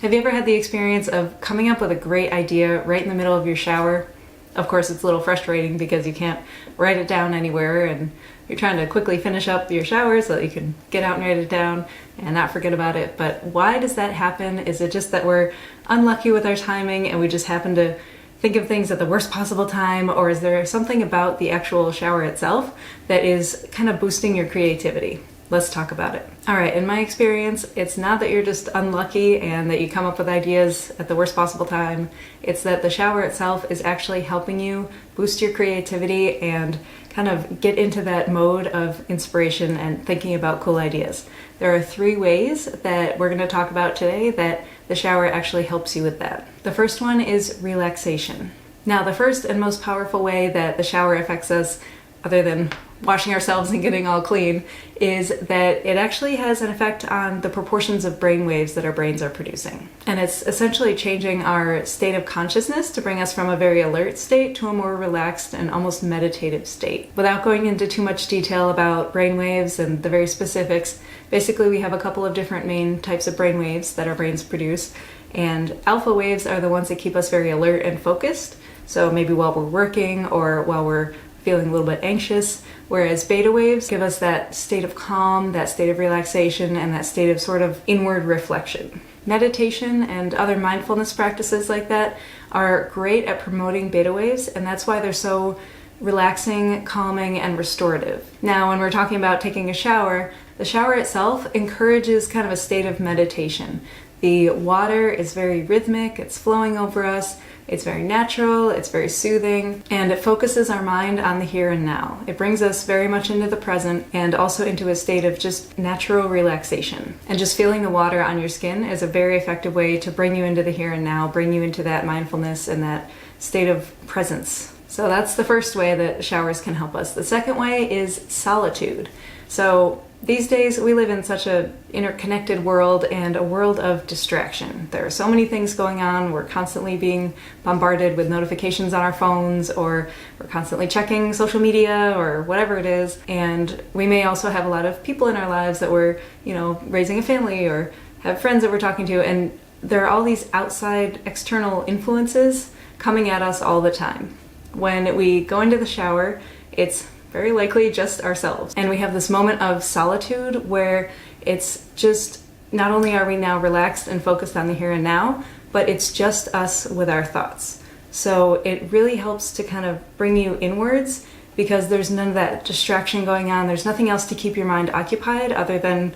Have you ever had the experience of coming up with a great idea right in the middle of your shower? Of course, it's a little frustrating because you can't write it down anywhere and you're trying to quickly finish up your shower so that you can get out and write it down and not forget about it. But why does that happen? Is it just that we're unlucky with our timing and we just happen to think of things at the worst possible time? Or is there something about the actual shower itself that is kind of boosting your creativity? Let's talk about it. All right, in my experience, it's not that you're just unlucky and that you come up with ideas at the worst possible time. It's that the shower itself is actually helping you boost your creativity and kind of get into that mode of inspiration and thinking about cool ideas. There are 3 ways that we're going to talk about today that the shower actually helps you with that. The first one is relaxation. Now, the first and most powerful way that the shower affects us, other than washing ourselves and getting all clean, is that it actually has an effect on the proportions of brain waves that our brains are producing. And it's essentially changing our state of consciousness to bring us from a very alert state to a more relaxed and almost meditative state. Without going into too much detail about brain waves and the very specifics, basically we have a couple of different main types of brain waves that our brains produce. And alpha waves are the ones that keep us very alert and focused. So maybe while we're working or while we're feeling a little bit anxious, whereas beta waves give us that state of calm, that state of relaxation, and that state of sort of inward reflection. Meditation and other mindfulness practices like that are great at promoting beta waves, and that's why they're so relaxing, calming, and restorative. Now, when we're talking about taking a shower, the shower itself encourages kind of a state of meditation. The water is very rhythmic, it's flowing over us, it's very natural, it's very soothing, and it focuses our mind on the here and now. It brings us very much into the present and also into a state of just natural relaxation. And just feeling the water on your skin is a very effective way to bring you into the here and now, bring you into that mindfulness and that state of presence. So that's the first way that showers can help us. The second way is solitude. So these days, we live in such an interconnected world and a world of distraction. There are so many things going on. We're constantly being bombarded with notifications on our phones, or we're constantly checking social media or whatever it is. And we may also have a lot of people in our lives that we're, raising a family or have friends that we're talking to. And there are all these outside external influences coming at us all the time. When we go into the shower, it's very likely just ourselves. And we have this moment of solitude where it's just, not only are we now relaxed and focused on the here and now, but it's just us with our thoughts. So it really helps to kind of bring you inwards because there's none of that distraction going on. There's nothing else to keep your mind occupied other than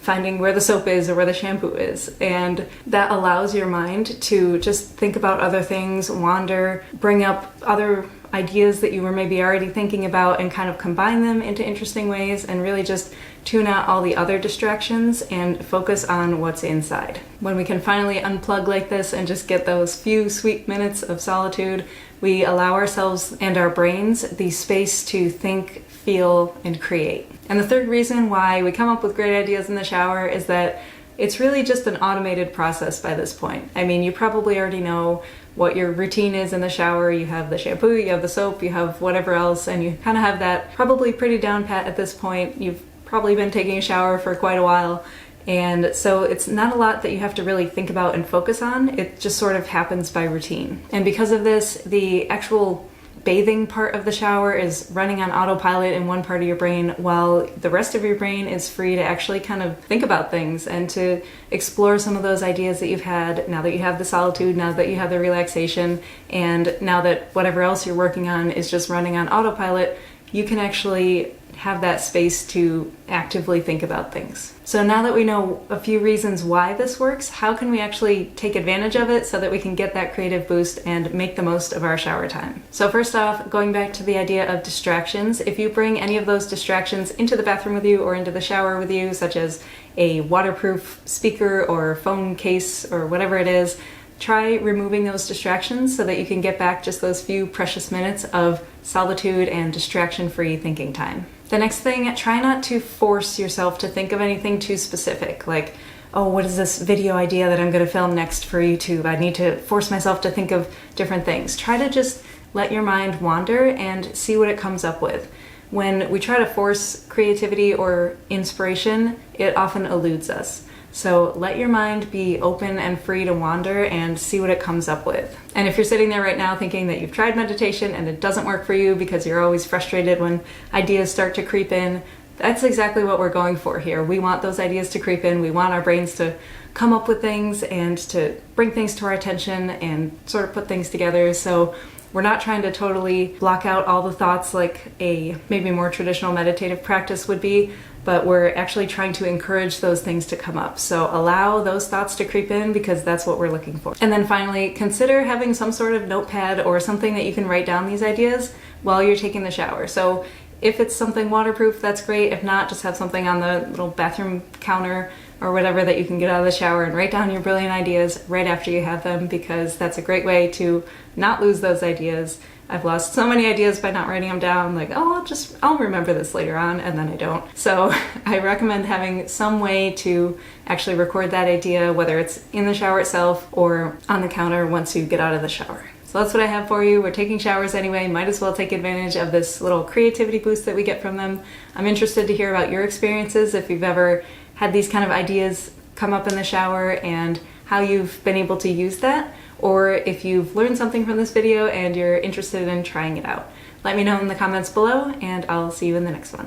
finding where the soap is or where the shampoo is. And that allows your mind to just think about other things, wander, bring up other ideas that you were maybe already thinking about and kind of combine them into interesting ways and really just tune out all the other distractions and focus on what's inside. When we can finally unplug like this and just get those few sweet minutes of solitude, we allow ourselves and our brains the space to think, feel, and create. And the third reason why we come up with great ideas in the shower is that it's really just an automated process by this point. I mean, you probably already know what your routine is in the shower. You have the shampoo, you have the soap, you have whatever else, and you kind of have that probably pretty down pat at this point. You've probably been taking a shower for quite a while, and so it's not a lot that you have to really think about and focus on. It just sort of happens by routine. And because of this, the actual bathing part of the shower is running on autopilot in one part of your brain while the rest of your brain is free to actually kind of think about things and to explore some of those ideas that you've had now that you have the solitude, now that you have the relaxation, and now that whatever else you're working on is just running on autopilot. You can actually have that space to actively think about things. So now that we know a few reasons why this works, how can we actually take advantage of it so that we can get that creative boost and make the most of our shower time? So first off, going back to the idea of distractions, if you bring any of those distractions into the bathroom with you or into the shower with you, such as a waterproof speaker or phone case or whatever it is, try removing those distractions so that you can get back just those few precious minutes of solitude and distraction-free thinking time. The next thing, try not to force yourself to think of anything too specific, like, oh, what is this video idea that I'm going to film next for YouTube? I need to force myself to think of different things. Try to just let your mind wander and see what it comes up with. When we try to force creativity or inspiration, it often eludes us. So let your mind be open and free to wander and see what it comes up with. And if you're sitting there right now thinking that you've tried meditation and it doesn't work for you because you're always frustrated when ideas start to creep in, that's exactly what we're going for here. We want those ideas to creep in. We want our brains to come up with things and to bring things to our attention and sort of put things together. So we're not trying to totally block out all the thoughts like a maybe more traditional meditative practice would be, but we're actually trying to encourage those things to come up. So allow those thoughts to creep in because that's what we're looking for. And then finally, consider having some sort of notepad or something that you can write down these ideas while you're taking the shower. So if it's something waterproof, that's great. If not, just have something on the little bathroom counter or whatever that you can get out of the shower and write down your brilliant ideas right after you have them, because that's a great way to not lose those ideas. I've lost so many ideas by not writing them down, like, oh, I'll remember this later on, and then I don't. So I recommend having some way to actually record that idea, whether it's in the shower itself or on the counter once you get out of the shower. So that's what I have for you. We're taking showers anyway, might as well take advantage of this little creativity boost that we get from them. I'm interested to hear about your experiences, if you've ever had these kind of ideas come up in the shower and how you've been able to use that, or if you've learned something from this video and you're interested in trying it out. Let me know in the comments below, and I'll see you in the next one.